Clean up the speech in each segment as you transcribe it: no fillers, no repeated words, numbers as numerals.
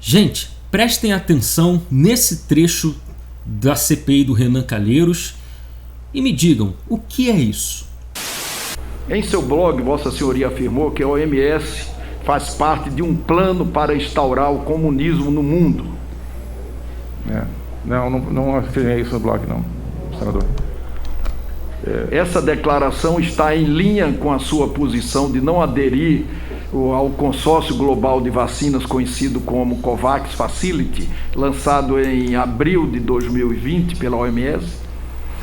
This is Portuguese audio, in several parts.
Gente, prestem atenção nesse trecho da CPI do Renan Calheiros e me digam, o que é isso? Em seu blog, Vossa Senhoria afirmou que a OMS faz parte de um plano para instaurar o comunismo no mundo. Não afirmei isso no blog, não, senador. Essa declaração está em linha com a sua posição de não aderir ao consórcio global de vacinas conhecido como COVAX Facility, lançado em abril de 2020 pela OMS.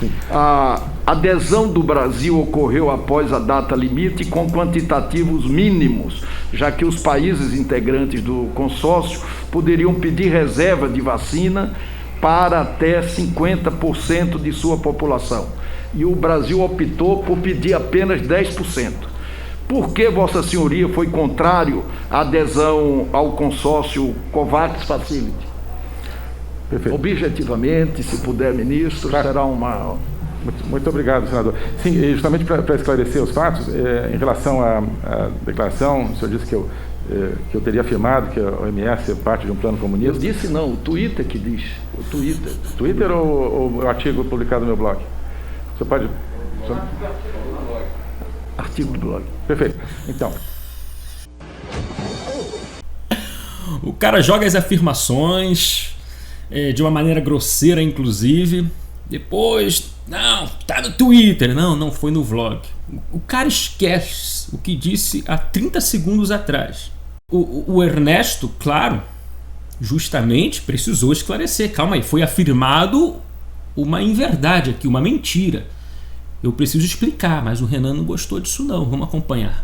Sim. A adesão do Brasil ocorreu após a data limite com quantitativos mínimos, já que os países integrantes do consórcio poderiam pedir reserva de vacina para até 50% de sua população. E o Brasil optou por pedir apenas 10%. Por que Vossa Senhoria foi contrário à adesão ao consórcio COVAX Facility? Perfeito. Objetivamente, se puder, ministro, claro. Será uma... Muito obrigado, senador. Sim, justamente para esclarecer os fatos, em relação à declaração, o senhor disse que eu teria afirmado que a OMS é parte de um plano comunista. Eu disse não, o Twitter que diz. O Twitter. Twitter ou o artigo publicado no meu blog? O senhor pode... Artigo do blog. Perfeito. Então. O cara joga as afirmações de uma maneira grosseira, inclusive. Depois, não, tá no Twitter. Não foi no vlog. O cara esquece o que disse há 30 segundos atrás. O Ernesto, claro, justamente precisou esclarecer. Calma aí, foi afirmado uma inverdade aqui, uma mentira. Eu preciso explicar, mas o Renan não gostou disso não. Vamos acompanhar.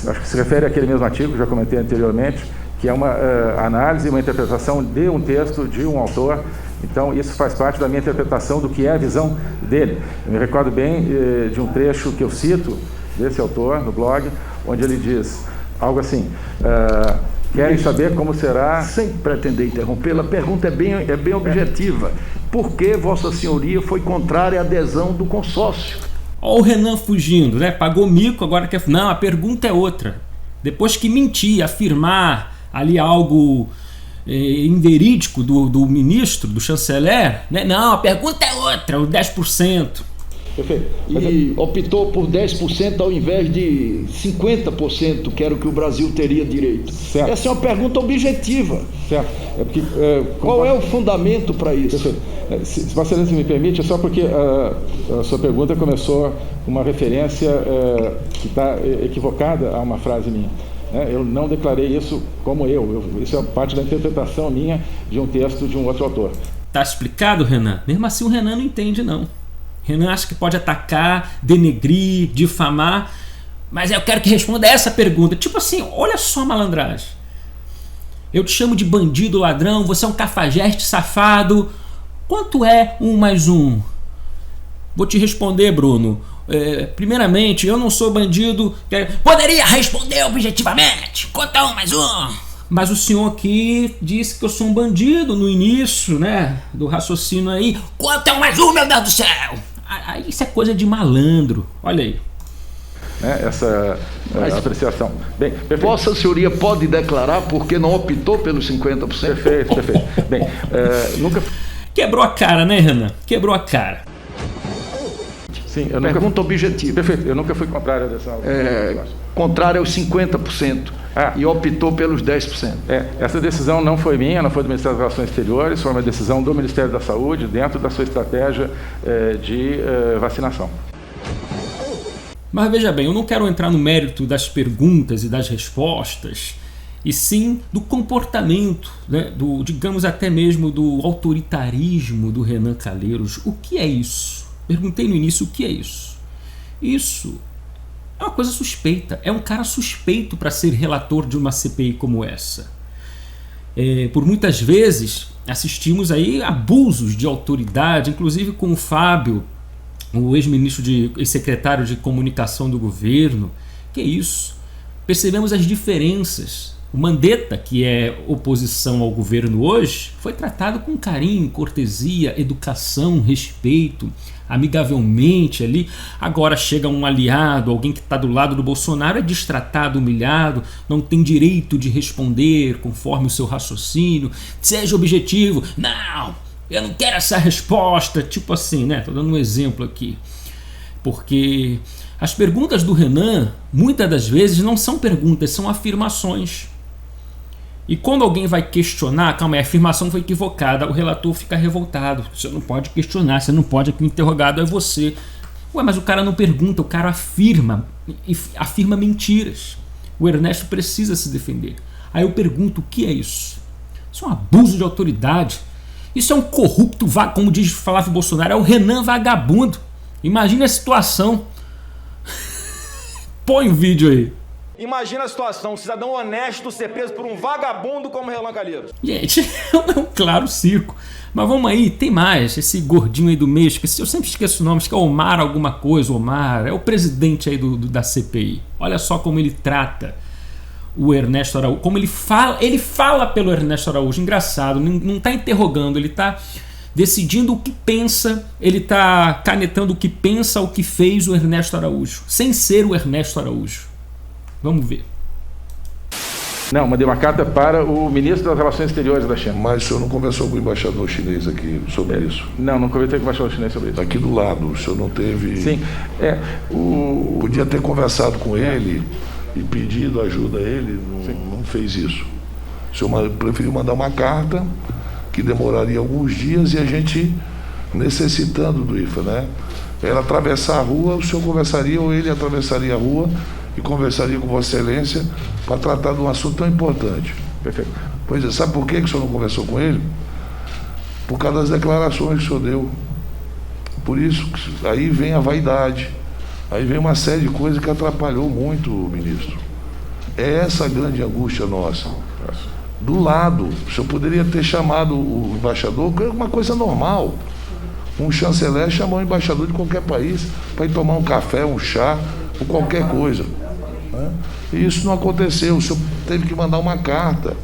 Acho que se refere àquele mesmo artigo que já comentei anteriormente, que é uma análise, uma interpretação de um texto, de um autor. Então, isso faz parte da minha interpretação do que é a visão dele. Eu me recordo bem de um trecho que eu cito desse autor no blog, onde ele diz algo assim... Querem saber como será... Sem pretender interrompê-la, a pergunta é bem objetiva. Por que Vossa Senhoria foi contrária à adesão do consórcio? Olha o Renan fugindo, né? Pagou mico, agora quer... Não, a pergunta é outra. Depois que mentir, afirmar ali algo inverídico do ministro, do chanceler, né? Não, a pergunta é outra, os 10%. Perfeito. E optou por 10% ao invés de 50%, que era o que o Brasil teria direito. Certo. Essa é uma pergunta objetiva. Certo. Qual é o fundamento para isso? Perfeito. Se Vossa Excelência me permite, é só porque a sua pergunta começou com uma referência que está equivocada a uma frase minha. Eu não declarei isso como isso é parte da interpretação minha de um texto de um outro autor. Tá explicado, Renan? Mesmo assim o Renan não entende, não. Renan acha que pode atacar, denegrir, difamar, mas eu quero que responda essa pergunta. Tipo assim, olha só a malandragem. Eu te chamo de bandido, ladrão, você é um cafajeste safado. Quanto é 1 mais 1? Vou te responder, Bruno. Primeiramente, eu não sou bandido. Poderia responder objetivamente. Quanto é 1 mais 1? Mas o senhor aqui disse que eu sou um bandido no início, né? Do raciocínio aí. Quanto é 1 mais 1, meu Deus do céu? Aí isso é coisa de malandro. Olha aí. Essa apreciação. Bem, Vossa Senhoria pode declarar porque não optou pelos 50%? Perfeito. Bem, nunca... Quebrou a cara, né, Renan? Quebrou a cara. Sim, Pergunta objetiva. Perfeito. Eu nunca fui contrário a dessa... Contrário aos 50%. E optou pelos 10%. Essa decisão não foi minha, não foi do Ministério das Relações Exteriores, foi uma decisão do Ministério da Saúde dentro da sua estratégia de vacinação. Mas veja bem, eu não quero entrar no mérito das perguntas e das respostas, e sim do comportamento, né, digamos até mesmo do autoritarismo do Renan Calheiros. O que é isso? Perguntei no início o que é isso. Isso é uma coisa suspeita, é um cara suspeito para ser relator de uma CPI como essa. Por muitas vezes assistimos aí abusos de autoridade, inclusive com o Fábio, o ex-secretário de comunicação do governo. Que é isso? Percebemos as diferenças. O Mandetta, que é oposição ao governo hoje, foi tratado com carinho, cortesia, educação, respeito, amigavelmente ali. Agora chega um aliado, alguém que está do lado do Bolsonaro, é destratado, humilhado, não tem direito de responder conforme o seu raciocínio. Seja objetivo. Não, eu não quero essa resposta. Tipo assim, né? Estou dando um exemplo aqui. Porque as perguntas do Renan, muitas das vezes, não são perguntas, são afirmações. E quando alguém vai questionar, calma aí, a afirmação foi equivocada, o relator fica revoltado. Você não pode questionar, você não pode, aqui o interrogado é você. Ué, mas o cara não pergunta, o cara afirma, e afirma mentiras. O Ernesto precisa se defender. Aí eu pergunto, o que é isso? Isso é um abuso de autoridade. Isso é um corrupto, como diz Flávio Bolsonaro, é o Renan vagabundo. Imagina a situação. Põe o vídeo aí. Imagina a situação, um cidadão honesto ser preso por um vagabundo como Renan Calheiros. Gente, é um claro circo. Mas vamos aí, tem mais. Esse gordinho aí do meio, eu sempre esqueço o nome, acho que é Omar alguma coisa, Omar, é o presidente aí da CPI. Olha só como ele trata o Ernesto Araújo, como ele fala pelo Ernesto Araújo. Engraçado, não está interrogando, ele está decidindo o que pensa, ele está canetando o que pensa, o que fez o Ernesto Araújo, sem ser o Ernesto Araújo. Vamos ver. Não, mandei uma carta para o ministro das Relações Exteriores da China. Mas o senhor não conversou com o embaixador chinês aqui sobre isso? Não conversei com o embaixador chinês sobre isso. Aqui do lado, o senhor não teve... Sim. Podia ter conversado com ele e pedido ajuda a ele, não fez isso. O senhor preferiu mandar uma carta que demoraria alguns dias e a gente necessitando do IFA, né? Ela atravessar a rua, o senhor conversaria ou ele atravessaria a rua e conversaria com Vossa Excelência para tratar de um assunto tão importante. Perfeito. Pois é, sabe por que o senhor não conversou com ele? Por causa das declarações que o senhor deu. Por isso, aí vem a vaidade, aí vem uma série de coisas que atrapalhou muito o ministro. É essa a grande angústia nossa. Do lado, o senhor poderia ter chamado o embaixador, que é uma coisa normal. Um chanceler chamar o embaixador de qualquer país para ir tomar um café, um chá, ou qualquer coisa. E isso não aconteceu, o senhor teve que mandar uma carta,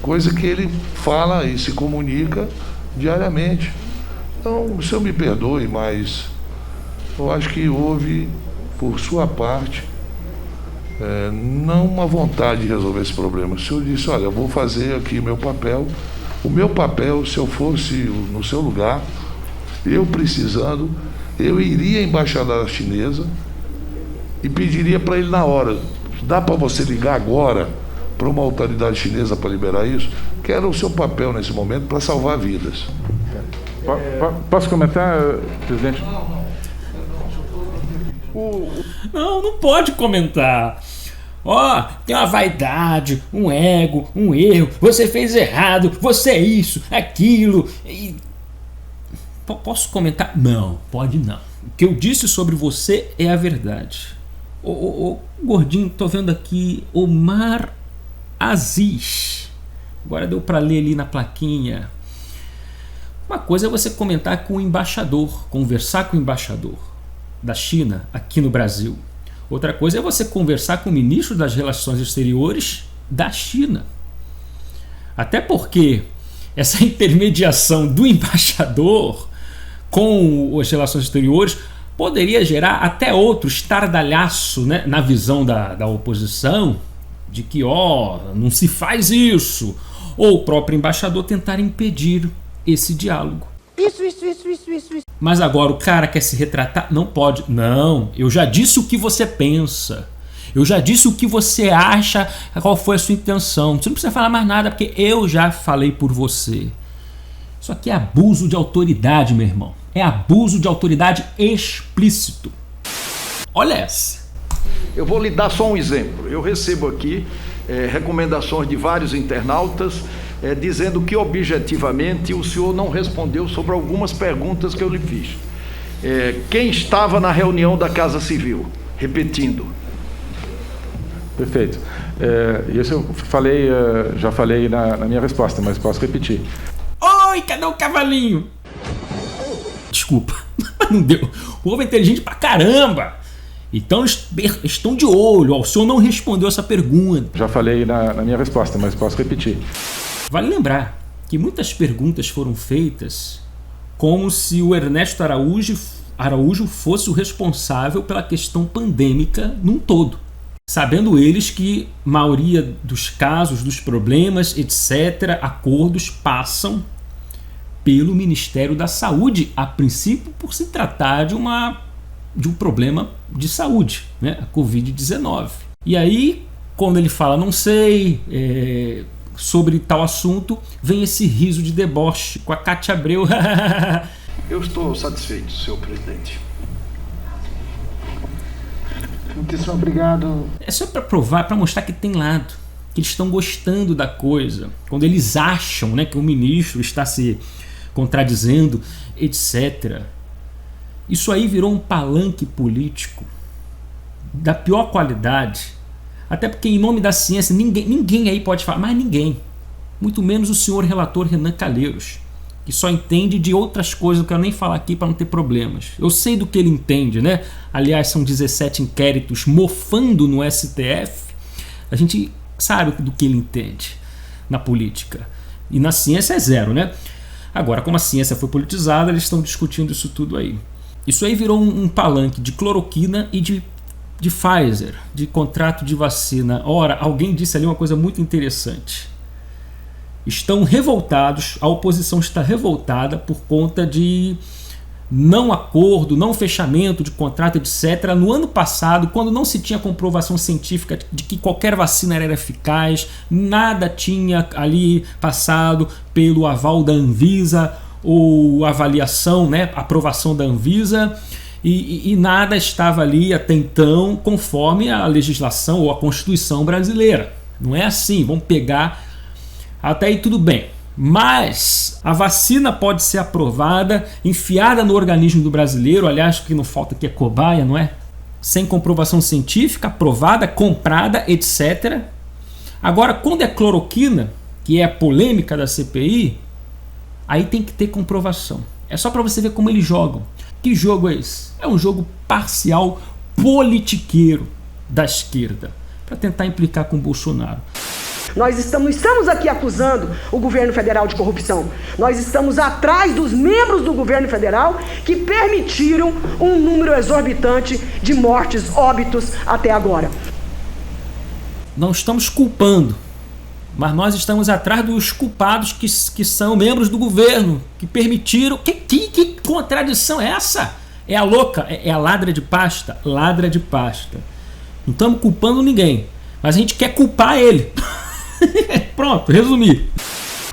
coisa que ele fala e se comunica diariamente. Então, o senhor me perdoe, mas eu acho que houve, por sua parte, não uma vontade de resolver esse problema. O senhor disse, olha, eu vou fazer aqui o meu papel, se eu fosse no seu lugar, eu precisando, eu iria à embaixada chinesa e pediria para ele na hora, dá para você ligar agora para uma autoridade chinesa para liberar isso? Que era o seu papel nesse momento para salvar vidas. Posso comentar, presidente? Não pode comentar. Tem uma vaidade, um ego, um erro, você fez errado, você é isso, aquilo. Posso comentar? Não, pode não. O que eu disse sobre você é a verdade. Gordinho, tô vendo aqui Omar Aziz. Agora deu para ler ali na plaquinha. Uma coisa é você comentar com o embaixador, conversar com o embaixador da China aqui no Brasil. Outra coisa é você conversar com o ministro das Relações Exteriores da China. Até porque essa intermediação do embaixador com as relações exteriores poderia gerar até outro estardalhaço, né, na visão da oposição, de que não se faz isso, ou o próprio embaixador tentar impedir esse diálogo. Isso. Mas agora o cara quer se retratar? Não pode. Não, eu já disse o que você pensa. Eu já disse o que você acha, qual foi a sua intenção. Você não precisa falar mais nada, porque eu já falei por você. Isso aqui é abuso de autoridade, meu irmão. É abuso de autoridade explícito. Olha essa. Eu vou lhe dar só um exemplo. Eu recebo aqui recomendações de vários internautas dizendo que objetivamente o senhor não respondeu sobre algumas perguntas que eu lhe fiz. Quem estava na reunião da Casa Civil? Repetindo. Perfeito. Isso eu já falei na minha resposta, mas posso repetir. Oi, cadê o cavalinho? Desculpa, mas não deu. O povo é inteligente pra caramba. Então estão de olho. O senhor não respondeu essa pergunta. Já falei na minha resposta, mas posso repetir. Vale lembrar que muitas perguntas foram feitas como se o Ernesto Araújo fosse o responsável pela questão pandêmica num todo. Sabendo eles que a maioria dos casos, dos problemas, etc., acordos passam pelo Ministério da Saúde, a princípio por se tratar de um problema de saúde, né? A Covid-19. E aí, quando ele fala não sei sobre tal assunto, vem esse riso de deboche com a Cátia Abreu. Eu estou satisfeito, senhor presidente. Muitíssimo obrigado. É só para provar, para mostrar que tem lado, que eles estão gostando da coisa. Quando eles acham, né, que o ministro está se contradizendo, etc. Isso aí virou um palanque político da pior qualidade. Até porque, em nome da ciência, ninguém aí pode falar, mas ninguém. Muito menos o senhor relator Renan Calheiros, que só entende de outras coisas, não quero nem falar aqui para não ter problemas. Eu sei do que ele entende, né? Aliás, são 17 inquéritos mofando no STF. A gente sabe do que ele entende na política. E na ciência é zero, né? Agora, como a ciência foi politizada, eles estão discutindo isso tudo aí. Isso aí virou um palanque de cloroquina e de Pfizer, de contrato de vacina. Ora, alguém disse ali uma coisa muito interessante. Estão revoltados, a oposição está revoltada por conta de não acordo, não fechamento de contrato, etc. No ano passado, quando não se tinha comprovação científica de que qualquer vacina era eficaz, nada tinha ali passado pelo aval da Anvisa ou avaliação, né, aprovação da Anvisa, e nada estava ali até então conforme a legislação ou a Constituição brasileira. Não é assim, vamos pegar... Até aí tudo bem, mas a vacina pode ser aprovada, enfiada no organismo do brasileiro, aliás, o que não falta aqui é cobaia, não é? Sem comprovação científica, aprovada, comprada, etc. Agora, quando é cloroquina, que é a polêmica da CPI, aí tem que ter comprovação. É só para você ver como eles jogam. Que jogo é esse? É um jogo parcial politiqueiro da esquerda, para tentar implicar com o Bolsonaro. Nós estamos aqui acusando o governo federal de corrupção. Nós estamos atrás dos membros do governo federal que permitiram um número exorbitante de mortes, óbitos até agora. Não estamos culpando, mas nós estamos atrás dos culpados que são membros do governo, que permitiram... Que contradição é essa? É a louca, é a ladra de pasta. Ladra de pasta. Não estamos culpando ninguém, mas a gente quer culpar ele. Pronto, resumi.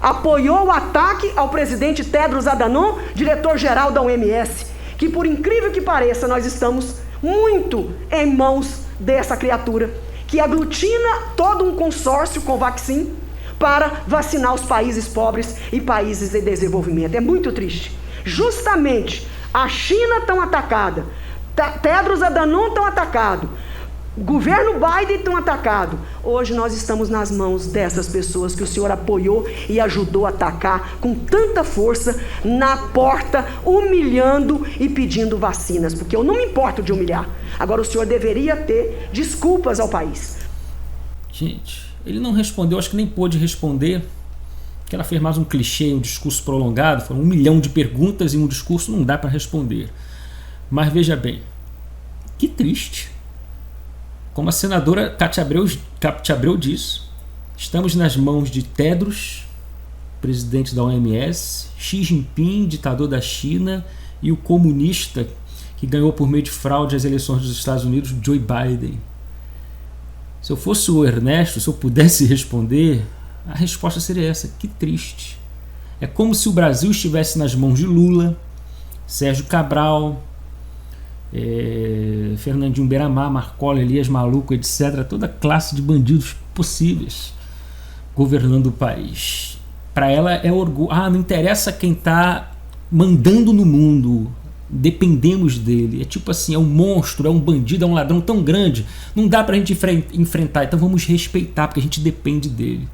Apoiou o ataque ao presidente Tedros Adhanom, diretor-geral da OMS, que por incrível que pareça, nós estamos muito em mãos dessa criatura, que aglutina todo um consórcio Covaxin para vacinar os países pobres e países em desenvolvimento. É muito triste. Justamente a China tão atacada, Tedros Adhanom tão atacado, o governo Biden tão atacado. Hoje nós estamos nas mãos dessas pessoas que o senhor apoiou e ajudou a atacar com tanta força na porta, humilhando e pedindo vacinas, porque eu não me importo de humilhar. Agora o senhor deveria ter desculpas ao país. Gente, ele não respondeu, acho que nem pôde responder, porque ela fez mais um clichê, um discurso prolongado, foram 1 milhão de perguntas em um discurso, não dá para responder. Mas veja bem, que triste. Como a senadora Cátia Abreu diz, estamos nas mãos de Tedros, presidente da OMS, Xi Jinping, ditador da China, e o comunista que ganhou por meio de fraude as eleições dos Estados Unidos, Joe Biden. Se eu fosse o Ernesto, se eu pudesse responder, a resposta seria essa: que triste. É como se o Brasil estivesse nas mãos de Lula, Sérgio Cabral, Fernandinho Beiramar, Marcola, Elias Maluco, etc. Toda classe de bandidos possíveis governando o país. Para ela é orgulho. Não interessa quem está mandando no mundo, dependemos dele. É tipo assim, é um monstro, é um bandido, é um ladrão tão grande, não dá para a gente enfrentar, então vamos respeitar, porque a gente depende dele.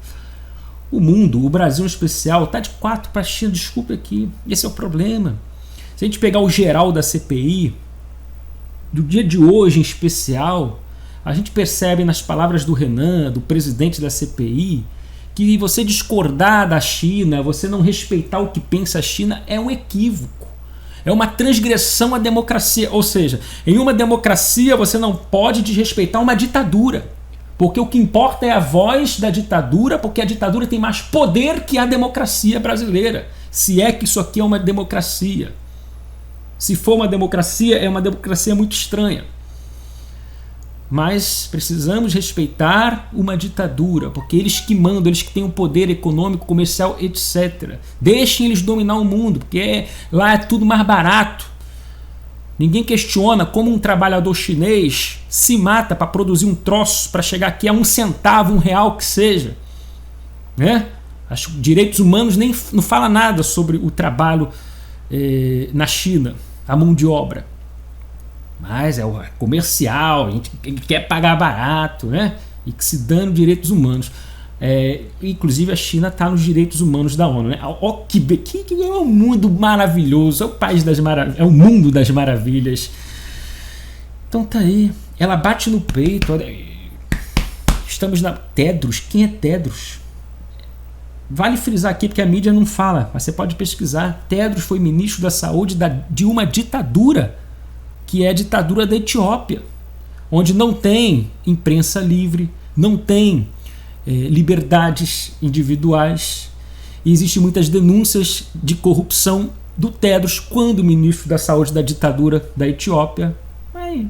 O mundo, o Brasil em especial, está de 4 para a China, desculpe aqui, esse é o problema. Se a gente pegar o geral da CPI, do dia de hoje em especial, a gente percebe nas palavras do Renan, do presidente da CPI, que você discordar da China, você não respeitar o que pensa a China é um equívoco. É uma transgressão à democracia. Ou seja, em uma democracia você não pode desrespeitar uma ditadura. Porque o que importa é a voz da ditadura, porque a ditadura tem mais poder que a democracia brasileira. Se é que isso aqui é uma democracia. Se for uma democracia, é uma democracia muito estranha. Mas precisamos respeitar uma ditadura, porque eles que mandam, eles que têm o poder econômico, comercial, etc. Deixem eles dominar o mundo, porque lá é tudo mais barato. Ninguém questiona como um trabalhador chinês se mata para produzir um troço para chegar aqui a 1 centavo, R$1 que seja. Né? Acho que direitos humanos nem não fala nada sobre o trabalho na China, a mão de obra. Mas é o comercial, a gente quer pagar barato, né? E que se dane direitos humanos. Inclusive a China está nos direitos humanos da ONU, né? Que é um mundo maravilhoso, é o país das maravilhas, é o mundo das maravilhas. Então tá aí, ela bate no peito. Olha, estamos na Tedros. Quem é Tedros? Vale frisar aqui porque a mídia não fala, mas você pode pesquisar. Tedros foi ministro da saúde de uma ditadura, que é a ditadura da Etiópia, onde não tem imprensa livre, não tem liberdades individuais, e existem muitas denúncias de corrupção do Tedros quando ministro da saúde da ditadura da Etiópia. Mas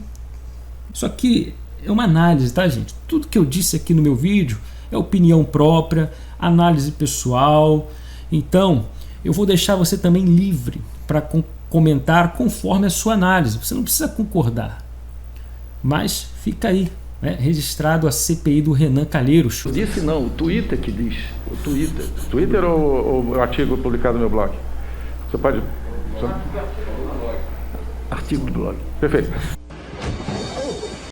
isso aqui é uma análise, tá, gente? Tudo que eu disse aqui no meu vídeo é opinião própria, análise pessoal. Então eu vou deixar você também livre para comentar conforme a sua análise. Você não precisa concordar, mas fica aí, né, registrado a CPI do Renan Calheiros. Disse não, o Twitter que diz. O Twitter. Twitter ou o artigo publicado no meu blog? Você pode... Artigo do blog. Perfeito.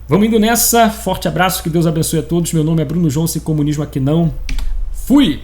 Vamos indo nessa. Forte abraço, que Deus abençoe a todos. Meu nome é Bruno João, sem comunismo aqui não. Fui!